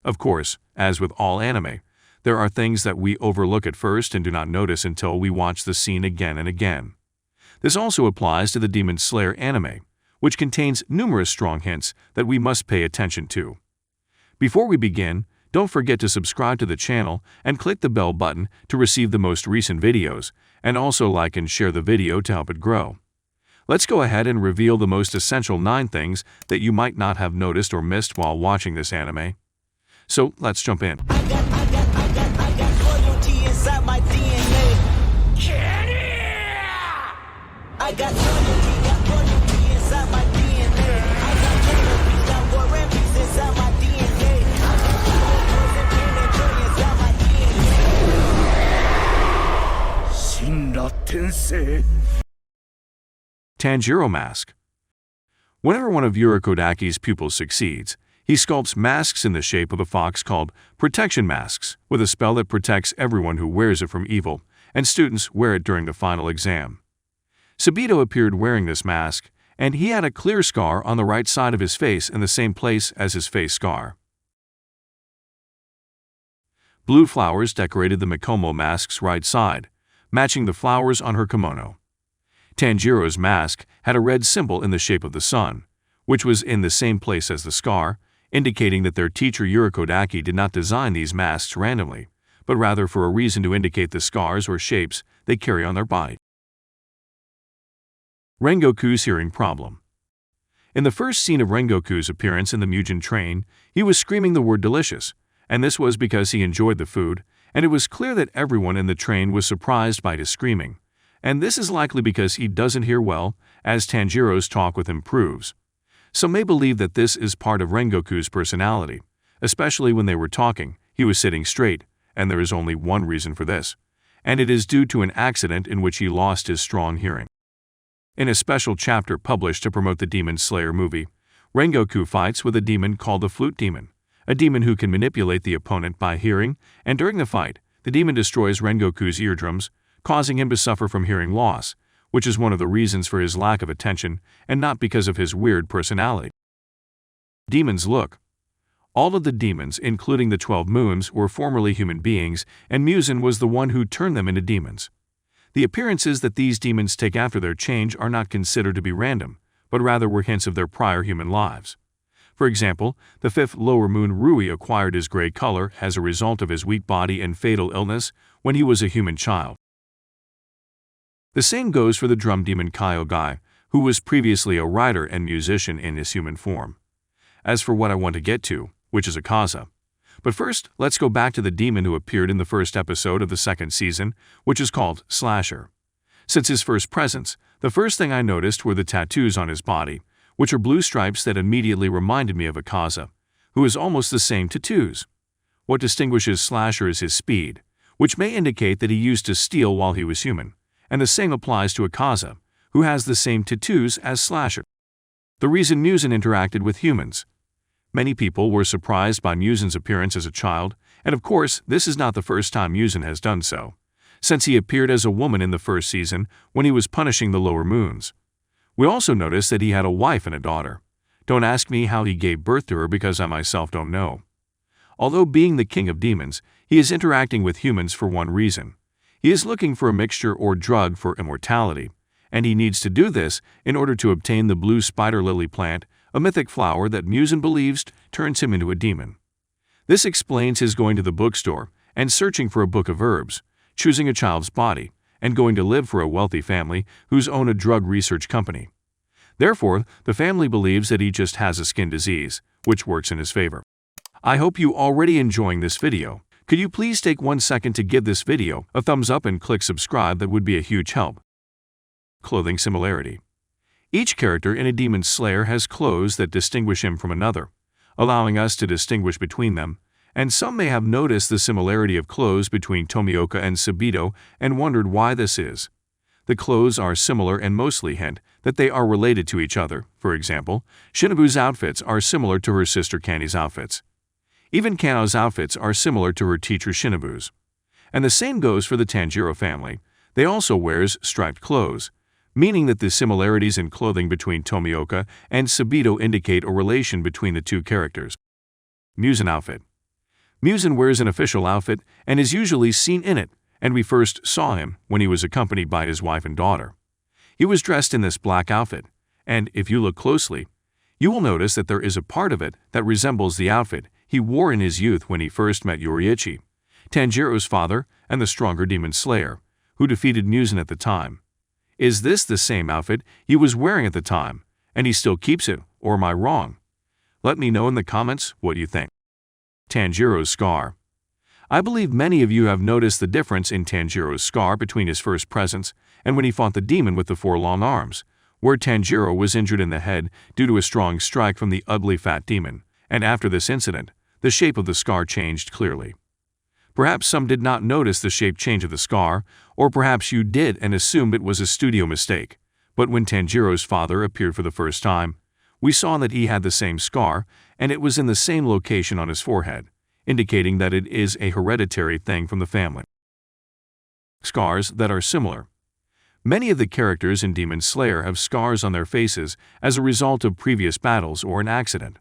Of course, as with all anime, there are things that we overlook at first and do not notice until we watch the scene again and again. This also applies to the Demon Slayer anime, which contains numerous strong hints that we must pay attention to. Before we begin, don't forget to subscribe to the channel and click the bell button to receive the most recent videos, and also like and share the video to help it grow. Let's go ahead and reveal the most essential 9 things that you might not have noticed or missed while watching this anime. So let's jump in. I got loyalty inside my DNA. I got loyalty inside my DNA. I got cannabis, got war and peace inside my DNA. I got poison, pain, and joy inside my DNA. Tangier Mask. Whenever one of Urokodaki's pupils succeeds, he sculpts masks in the shape of a fox called protection masks, with a spell that protects everyone who wears it from evil, and students wear it during the final exam. Sabito appeared wearing this mask, and he had a clear scar on the right side of his face in the same place as his face scar. Blue flowers decorated the Mikomo mask's right side, matching the flowers on her kimono. Tanjiro's mask had a red symbol in the shape of the sun, which was in the same place as the scar, indicating that their teacher Urokodaki did not design these masks randomly, but rather for a reason to indicate the scars or shapes they carry on their body. Ringoku's hearing problem. In the first scene of Ringoku's appearance in the Muzin train, he was screaming the word delicious, and this was because he enjoyed the food, and it was clear that everyone in the train was surprised by his screaming, and this is likely because he doesn't hear well, as Tanjiro's talk with him proves. Some may believe that this is part of Ringoku's personality, especially when they were talking, he was sitting straight, and there is only one reason for this, and it is due to an accident in which he lost his strong hearing. In a special chapter published to promote the Demon Slayer movie, Ringoku fights with a demon called the Flute Demon, a demon who can manipulate the opponent by hearing, and during the fight, the demon destroys Ringoku's eardrums, causing him to suffer from hearing loss, which is one of the reasons for his lack of attention and not because of his weird personality. Demons look. All of the demons, including the 12 moons, were formerly human beings, and Muzin was the one who turned them into demons. The appearances that these demons take after their change are not considered to be random, but rather were hints of their prior human lives. For example, the 5th lower moon Rui acquired his gray color as a result of his weak body and fatal illness when he was a human child. The same goes for the drum demon Kyogai, who was previously a writer and musician in his human form. As for what I want to get to, which is Akaza. But first, let's go back to the demon who appeared in the first episode of the 2nd season, which is called Slasher. Since his first presence, the first thing I noticed were the tattoos on his body, which are blue stripes that immediately reminded me of Akaza, who is almost the same tattoos. What distinguishes Slasher is his speed, which may indicate that he used to steal while he was human, and the same applies to Akaza, who has the same tattoos as Slasher. The reason Muzin interacted with humans. Many people were surprised by Muzin's appearance as a child, and of course, this is not the first time Muzin has done so, since he appeared as a woman in the first season when he was punishing the lower moons. We also noticed that he had a wife and a daughter. Don't ask me how he gave birth to her because I myself don't know. Although being the king of demons, he is interacting with humans for one reason. He is looking for a mixture or drug for immortality, and he needs to do this in order to obtain the blue spider lily plant, a mythic flower that Muzin believes turns him into a demon. This explains his going to the bookstore and searching for a book of herbs, choosing a child's body, and going to live for a wealthy family whose own a drug research company. Therefore, the family believes that he just has a skin disease, which works in his favor. I hope you already enjoying this video. Could you please take 1 second to give this video a thumbs up and click subscribe? That would be a huge help. Clothing similarity. Each character in a Demon Slayer has clothes that distinguish him from another, allowing us to distinguish between them, and some may have noticed the similarity of clothes between Tomioka and Sabito and wondered why this is. The clothes are similar and mostly hint that they are related to each other. For example, Shinobu's outfits are similar to her sister Kanni's outfits. Even Kano's outfits are similar to her teacher Shinobu's. And the same goes for the Tanjiro family. They also wears striped clothes, meaning that the similarities in clothing between Tomioka and Sabito indicate a relation between the two characters. Muzin outfit. Muzin wears an official outfit and is usually seen in it, and we first saw him when he was accompanied by his wife and daughter. He was dressed in this black outfit, and if you look closely, you will notice that there is a part of it that resembles the outfit he wore in his youth when he first met Yoriichi, Tanjiro's father and the stronger demon slayer, who defeated Muzin at the time. Is this the same outfit he was wearing at the time, and he still keeps it, or am I wrong? Let me know in the comments what you think. Tanjiro's scar. I believe many of you have noticed the difference in Tanjiro's scar between his first presence and when he fought the demon with the 4 long arms, where Tanjiro was injured in the head due to a strong strike from the ugly fat demon, and after this incident, the shape of the scar changed clearly. Perhaps some did not notice the shape change of the scar, or perhaps you did and assumed it was a studio mistake, but when Tanjiro's father appeared for the first time, we saw that he had the same scar, and it was in the same location on his forehead, indicating that it is a hereditary thing from the family. Scars that are similar. Many of the characters in Demon Slayer have scars on their faces as a result of previous battles or an accident.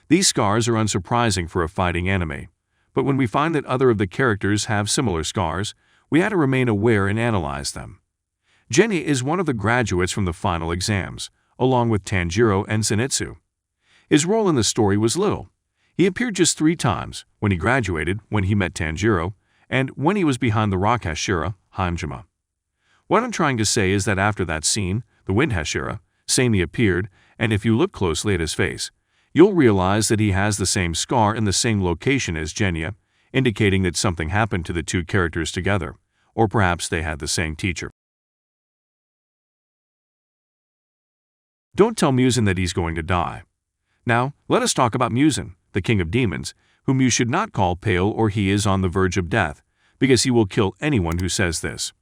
These scars are unsurprising for a fighting anime, but when we find that other of the characters have similar scars, we had to remain aware and analyze them. Genya is one of the graduates from the final exams, along with Tanjiro and Zenitsu. His role in the story was little. He appeared just 3 times, when he graduated, when he met Tanjiro, and when he was behind the rock Hashira, Haimjima. What I'm trying to say is that after that scene, the wind Hashira, Sami appeared, and if you look closely at his face, you'll realize that he has the same scar in the same location as Genya, indicating that something happened to the 2 characters together, or perhaps they had the same teacher. Don't tell Muzin that he's going to die. Now, let us talk about Muzin, the king of demons, whom you should not call pale or he is on the verge of death, because he will kill anyone who says this.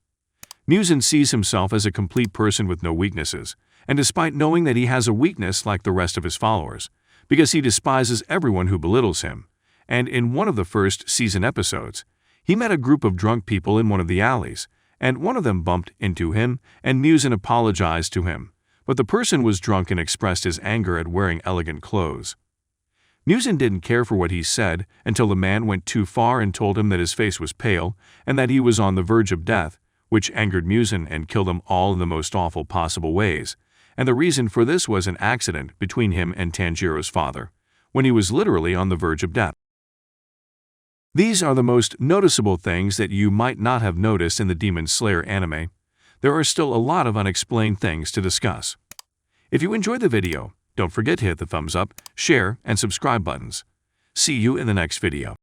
Muzin sees himself as a complete person with no weaknesses, and despite knowing that he has a weakness like the rest of his followers, because he despises everyone who belittles him, and in one of the first season episodes, he met a group of drunk people in one of the alleys, and one of them bumped into him, and Muzin apologized to him, but the person was drunk and expressed his anger at wearing elegant clothes. Muzin didn't care for what he said until the man went too far and told him that his face was pale and that he was on the verge of death, which angered Muzin and killed them all in the most awful possible ways, and the reason for this was an accident between him and Tanjiro's father, when he was literally on the verge of death. These are the most noticeable things that you might not have noticed in the Demon Slayer anime. There are still a lot of unexplained things to discuss. If you enjoyed the video, don't forget to hit the thumbs up, share, and subscribe buttons. See you in the next video.